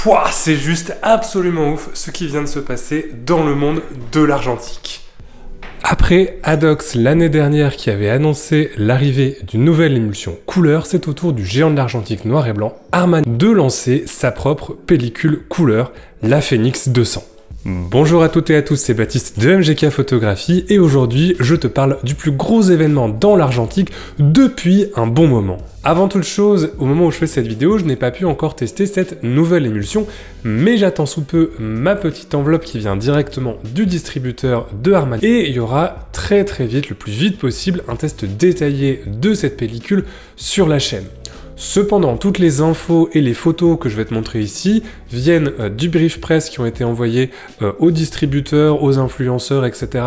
Pouah, c'est juste absolument ouf ce qui vient de se passer dans le monde de l'argentique. Après Adox l'année dernière qui avait annoncé l'arrivée d'une nouvelle émulsion couleur, c'est au tour du géant de l'argentique noir et blanc, Harman, de lancer sa propre pellicule couleur, la Phoenix 200. Bonjour à toutes et à tous, c'est Baptiste de MGK Photographie et aujourd'hui je te parle du plus gros événement dans l'argentique depuis un bon moment. Avant toute chose, au moment où je fais cette vidéo, je n'ai pas pu encore tester cette nouvelle émulsion, mais j'attends sous peu ma petite enveloppe qui vient directement du distributeur de Harman et il y aura très vite, le plus vite possible, un test détaillé de cette pellicule sur la chaîne. Cependant, toutes les infos et les photos que je vais te montrer ici viennent du brief presse qui ont été envoyés aux distributeurs, aux influenceurs, etc.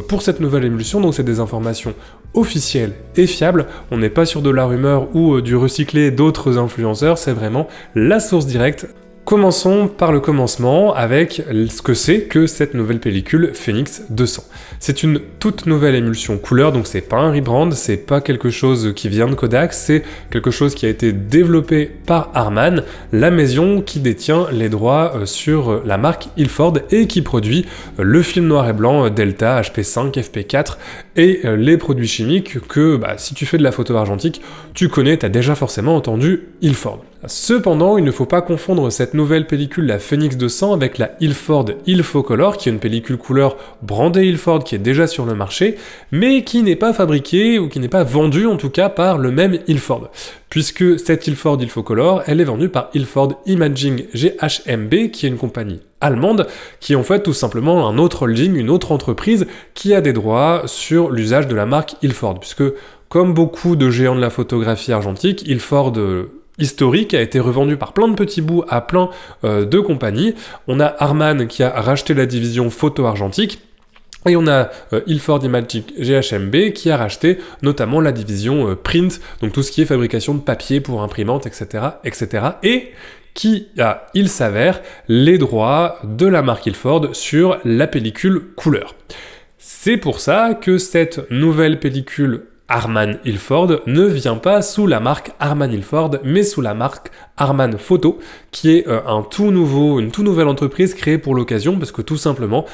pour cette nouvelle émulsion, donc c'est des informations officielles et fiables. On n'est pas sur de la rumeur ou du recyclé d'autres influenceurs, c'est vraiment la source directe. Commençons par le commencement avec ce que c'est que cette nouvelle pellicule Phoenix 200. C'est une toute nouvelle émulsion couleur, donc c'est pas un rebrand, c'est pas quelque chose qui vient de Kodak, c'est quelque chose qui a été développé par Harman, la maison qui détient les droits sur la marque Ilford et qui produit le film noir et blanc Delta, HP5, FP4 et les produits chimiques que si tu fais de la photo argentique, tu connais, tu as déjà forcément entendu Ilford. Cependant, il ne faut pas confondre cette nouvelle pellicule, la Phoenix 200, avec la Ilford Ilfocolor, qui est une pellicule couleur brandée Ilford qui est déjà sur le marché, mais qui n'est pas fabriquée, ou qui n'est pas vendue en tout cas par le même Ilford. Puisque cette Ilford Ilfocolor, elle est vendue par Ilford Imaging GmbH, qui est une compagnie allemande, qui est en fait tout simplement un autre holding, une autre entreprise, qui a des droits sur l'usage de la marque Ilford. Puisque, comme beaucoup de géants de la photographie argentique, Ilford historique a été revendu par plein de petits bouts à plein de compagnies. On a Harman qui a racheté la division photo argentique, et on a Ilford Imaging GmbH qui a racheté notamment la division print, donc tout ce qui est fabrication de papier pour imprimante, etc., etc., et qui a, il s'avère, les droits de la marque Ilford sur la pellicule couleur. C'est pour ça que cette nouvelle pellicule Harman Ilford ne vient pas sous la marque Harman Ilford, mais sous la marque Harman Photo, qui est une toute nouvelle entreprise créée pour l'occasion, parce que tout simplement,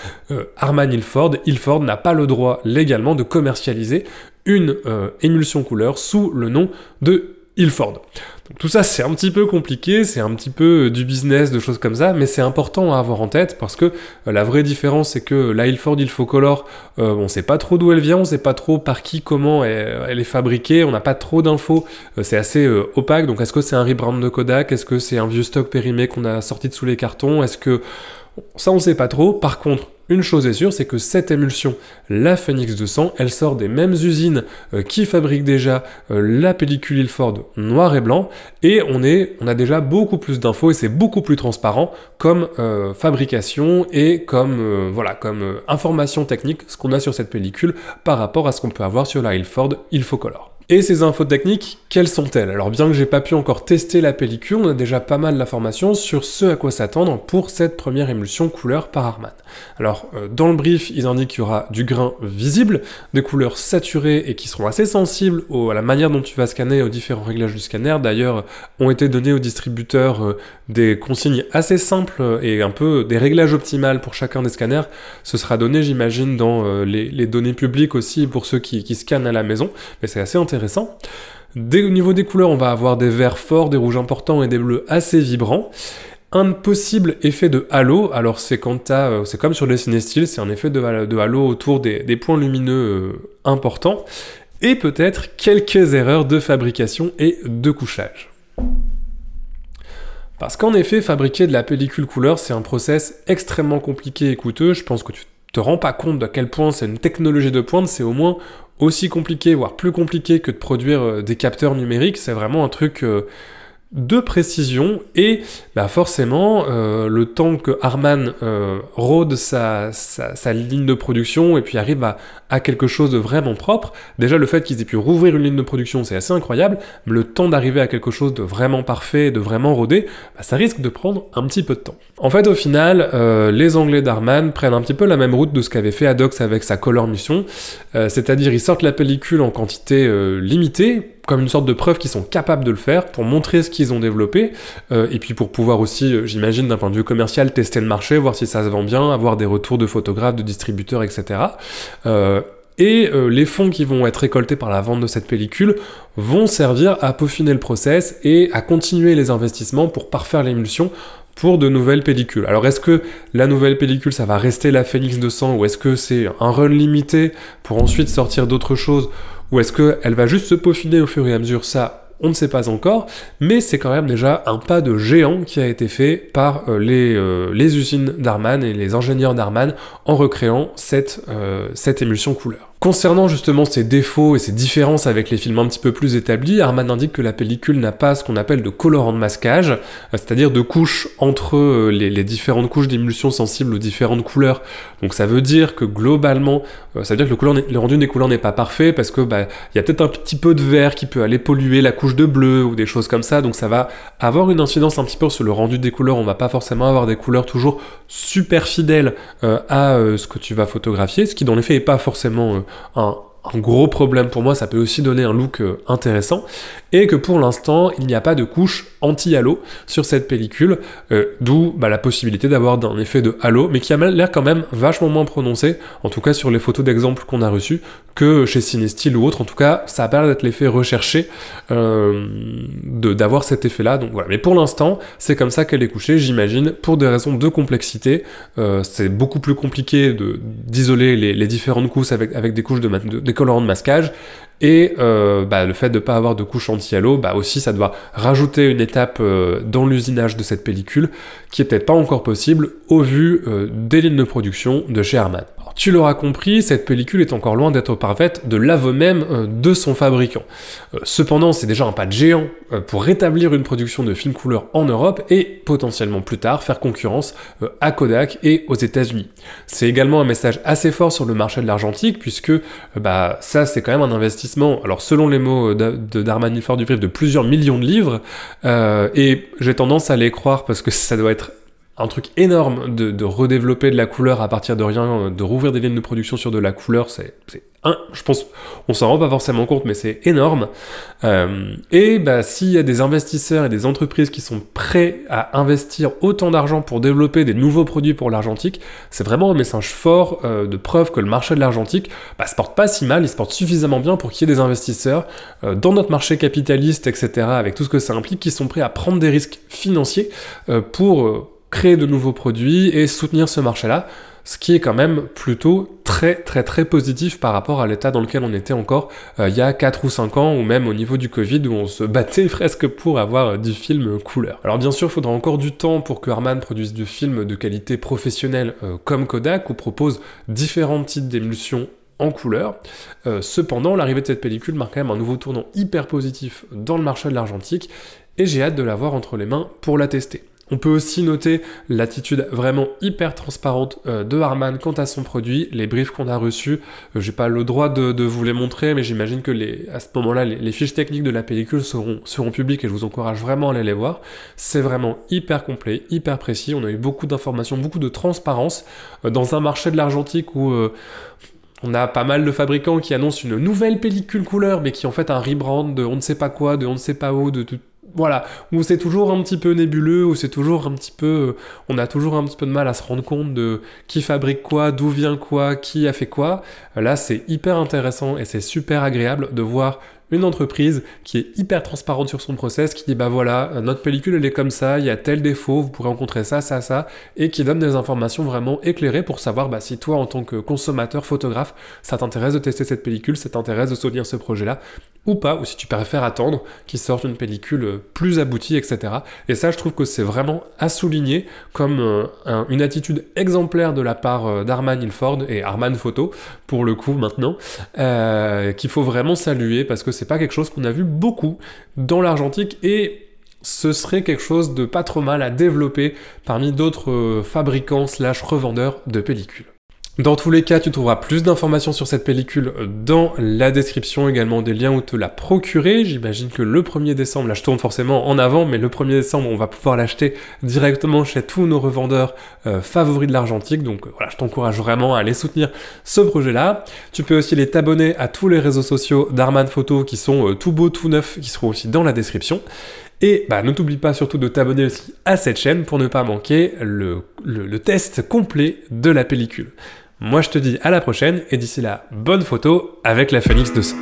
Harman Ilford n'a pas le droit légalement de commercialiser une émulsion couleur sous le nom de Ilford. Donc tout ça c'est un petit peu compliqué, c'est un petit peu du business, de choses comme ça, mais c'est important à avoir en tête parce que la vraie différence c'est que la Ilford Ilfocolor, on sait pas trop d'où elle vient, on sait pas trop par qui, comment elle est fabriquée, on n'a pas trop d'infos, c'est assez opaque, donc est-ce que c'est un rebrand de Kodak, est-ce que c'est un vieux stock périmé qu'on a sorti de sous les cartons, est-ce que... Ça on sait pas trop, par contre, une chose est sûre, c'est que cette émulsion, la Phoenix 200, elle sort des mêmes usines qui fabriquent déjà la pellicule Ilford noir et blanc, et on a déjà beaucoup plus d'infos et c'est beaucoup plus transparent comme fabrication et comme information technique, ce qu'on a sur cette pellicule par rapport à ce qu'on peut avoir sur la Ilford Ilfocolor. Et ces infos techniques, quelles sont-elles? Alors bien que j'ai pas pu encore tester la pellicule, on a déjà pas mal d'informations sur ce à quoi s'attendre pour cette première émulsion couleur par Harman. Alors dans le brief, ils indiquent qu'il y aura du grain visible, des couleurs saturées et qui seront assez sensibles à la manière dont tu vas scanner, aux différents réglages du scanner. D'ailleurs, ont été donnés aux distributeurs des consignes assez simples et un peu des réglages optimales pour chacun des scanners. Ce sera donné, j'imagine, dans les données publiques aussi pour ceux qui scannent à la maison, mais c'est assez intéressant. Au niveau des couleurs, on va avoir des verts forts, des rouges importants et des bleus assez vibrants. Un possible effet de halo, alors c'est comme sur les ciné-styles, c'est un effet de halo autour des points lumineux importants, et peut-être quelques erreurs de fabrication et de couchage. Parce qu'en effet, fabriquer de la pellicule couleur, c'est un process extrêmement compliqué et coûteux. Je pense que tu te rends pas compte à quel point c'est une technologie de pointe, c'est au moins aussi compliqué, voire plus compliqué que de produire des capteurs numériques. C'est vraiment un truc de précision et forcément le temps que Harman rôde sa ligne de production et puis arrive à quelque chose de vraiment propre, déjà le fait qu'ils aient pu rouvrir une ligne de production c'est assez incroyable, mais le temps d'arriver à quelque chose de vraiment parfait, de vraiment rodé, ça risque de prendre un petit peu de temps. En fait au final, les Anglais d'Harman prennent un petit peu la même route de ce qu'avait fait Adox avec sa Color Mission, c'est-à-dire ils sortent la pellicule en quantité limitée, comme une sorte de preuve qu'ils sont capables de le faire, pour montrer ce qu'ils ont développé, et puis pour pouvoir aussi, j'imagine, d'un point de vue commercial, tester le marché, voir si ça se vend bien, avoir des retours de photographes, de distributeurs, etc. Les fonds qui vont être récoltés par la vente de cette pellicule vont servir à peaufiner le process et à continuer les investissements pour parfaire l'émulsion pour de nouvelles pellicules. Alors est-ce que la nouvelle pellicule, ça va rester la Phoenix 200 ou est-ce que c'est un run limité pour ensuite sortir d'autres choses ou est-ce qu'elle va juste se peaufiner au fur et à mesure? Ça, on ne sait pas encore, mais c'est quand même déjà un pas de géant qui a été fait par les usines Darman et les ingénieurs Darman en recréant cette émulsion couleur. Concernant justement ces défauts et ces différences avec les films un petit peu plus établis, Harman indique que la pellicule n'a pas ce qu'on appelle de colorant de masquage, c'est-à-dire de couches entre les différentes couches d'émulsion sensibles aux différentes couleurs. Donc ça veut dire que globalement, ça veut dire que le rendu des couleurs n'est pas parfait parce que y a peut-être un petit peu de vert qui peut aller polluer la couche de bleu ou des choses comme ça, donc ça va avoir une incidence un petit peu sur le rendu des couleurs. On va pas forcément avoir des couleurs toujours super fidèles à ce que tu vas photographier, ce qui dans les faits est pas forcément un gros problème pour moi, ça peut aussi donner un look intéressant, et que pour l'instant, il n'y a pas de couche anti-halo sur cette pellicule, d'où la possibilité d'avoir un effet de halo, mais qui a l'air quand même vachement moins prononcé, en tout cas sur les photos d'exemple qu'on a reçues, que chez Cinestill ou autre. En tout cas, ça a pas l'air d'être l'effet recherché d'avoir cet effet-là, donc voilà. Mais pour l'instant, c'est comme ça qu'elle est couchée, j'imagine, pour des raisons de complexité. C'est beaucoup plus compliqué d'isoler les différentes couches avec des couches des colorants de masquage, et le fait de ne pas avoir de couche anti-halo, aussi ça doit rajouter une étape dans l'usinage de cette pellicule qui est peut-être pas encore possible au vu des lignes de production de chez Harman. Alors, tu l'auras compris, cette pellicule est encore loin d'être parfaite de l'aveu même de son fabricant. Cependant, c'est déjà un pas de géant pour rétablir une production de films couleur en Europe et potentiellement plus tard faire concurrence à Kodak et aux États-Unis. C'est également un message assez fort sur le marché de l'argentique puisque ça c'est quand même un investissement, alors selon les mots de Darman Ilford du Brief, de plusieurs millions de livres, et j'ai tendance à les croire parce que ça doit être un truc énorme de redévelopper de la couleur à partir de rien, de rouvrir des lignes de production sur de la couleur, je pense, on s'en rend pas forcément compte, mais c'est énorme. S'il y a des investisseurs et des entreprises qui sont prêts à investir autant d'argent pour développer des nouveaux produits pour l'argentique, c'est vraiment un message fort de preuve que le marché de l'argentique se porte pas si mal, il se porte suffisamment bien pour qu'il y ait des investisseurs dans notre marché capitaliste, etc., avec tout ce que ça implique, qui sont prêts à prendre des risques financiers pour créer de nouveaux produits et soutenir ce marché-là, ce qui est quand même plutôt très très très positif par rapport à l'état dans lequel on était encore il y a 4 ou 5 ans, ou même au niveau du Covid où on se battait presque pour avoir du film couleur. Alors bien sûr, il faudra encore du temps pour que Harman produise du film de qualité professionnelle comme Kodak, ou propose différents types d'émulsions en couleur. Cependant, l'arrivée de cette pellicule marque quand même un nouveau tournant hyper positif dans le marché de l'argentique, et j'ai hâte de l'avoir entre les mains pour la tester. On peut aussi noter l'attitude vraiment hyper transparente de Harman quant à son produit, les briefs qu'on a reçus. J'ai pas le droit de vous les montrer, mais j'imagine que à ce moment-là, les fiches techniques de la pellicule seront publiques, et je vous encourage vraiment à aller les voir. C'est vraiment hyper complet, hyper précis. On a eu beaucoup d'informations, beaucoup de transparence dans un marché de l'argentique où on a pas mal de fabricants qui annoncent une nouvelle pellicule couleur, mais qui en fait un rebrand de on ne sait pas quoi, de on ne sait pas où, voilà, où c'est toujours un petit peu nébuleux, où c'est toujours un petit peu, on a toujours un petit peu de mal à se rendre compte de qui fabrique quoi, d'où vient quoi, qui a fait quoi. Là, c'est hyper intéressant et c'est super agréable de voir une entreprise qui est hyper transparente sur son process, qui dit voilà, notre pellicule elle est comme ça, il y a tel défaut, vous pourrez rencontrer ça, ça, ça, et qui donne des informations vraiment éclairées pour savoir si toi en tant que consommateur, photographe, ça t'intéresse de tester cette pellicule, ça t'intéresse de soutenir ce projet-là, ou pas, ou si tu préfères attendre qu'ils sortent une pellicule plus aboutie, etc. Et ça, je trouve que c'est vraiment à souligner comme une attitude exemplaire de la part d'Harman Ilford et Harman Photo, pour le coup maintenant, qu'il faut vraiment saluer, parce que c'est pas quelque chose qu'on a vu beaucoup dans l'argentique, et ce serait quelque chose de pas trop mal à développer parmi d'autres fabricants / revendeurs de pellicules. Dans tous les cas, tu trouveras plus d'informations sur cette pellicule dans la description, également des liens où te la procurer. J'imagine que le 1er décembre, là je tourne forcément en avant, mais le 1er décembre, on va pouvoir l'acheter directement chez tous nos revendeurs favoris de l'argentique. Donc voilà, je t'encourage vraiment à aller soutenir ce projet-là. Tu peux aussi aller t'abonner à tous les réseaux sociaux d'Arman Photo qui sont tout beaux, tout neufs, qui seront aussi dans la description. Et ne t'oublie pas surtout de t'abonner aussi à cette chaîne pour ne pas manquer le test complet de la pellicule. Moi je te dis à la prochaine, et d'ici là, bonne photo avec la Phoenix 200.